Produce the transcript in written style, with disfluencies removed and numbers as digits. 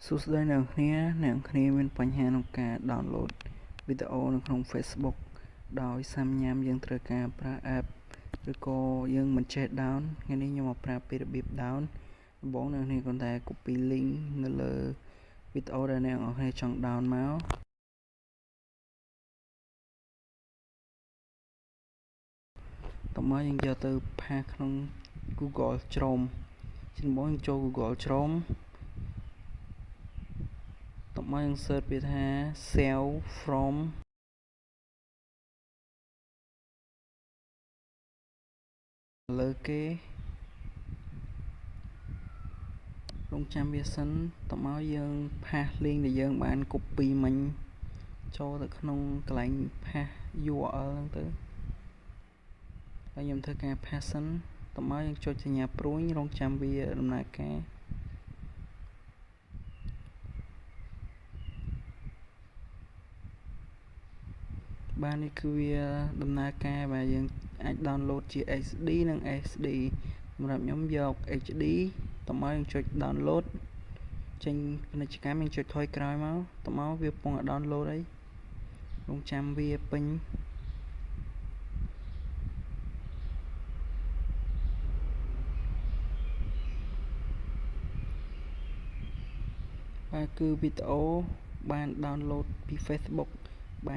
សួស្តីអ្នកគ្នាមានបញ្ហាក្នុងការ download វីដេអូនៅក្នុង Facebook ដោយសាមញ្ញយើងត្រូវការប្រើ app ឬក៏យើងមិនចេះ down ថ្ងៃនេះខ្ញុំមកប្រាប់ពីរបៀប down ដំបូងអ្នកគ្នាគ្រាន់តែ copy link នៅលើវីដេអូដែលអ្នកនរគ្នាចង់ down មកតោះមកយើងយកទៅផាសក្នុង Google Chrome ជាដំបូងយើងចូល Google Chrome តោះមកយើង search ពាក្យថា save from លើគេរងចាំវាសិនតោះមកយើងផាស link ដែលយើងបាន copy មិញចូលទៅក្នុងកន្លែងផាស URL ហ្នឹងទៅហើយខ្ញុំធ្វើការផាសសិនតោះមកយើងចុចសញ្ញាព្រួយរងចាំវាដំណើរការបាទនេះគឺវាដំណើរការបាទយើងអាច download ជា HD និង SD សម្រាប់ខ្ញុំយក HD តោះមកយើងចុច download ចេញពាណិជ្ជកម្មយើងចុចថយក្រោយមកតោះមកវាពងឲ្យ download អីរងចាំវាពេញបាទគឺវីដេអូបាន download ពី Facebook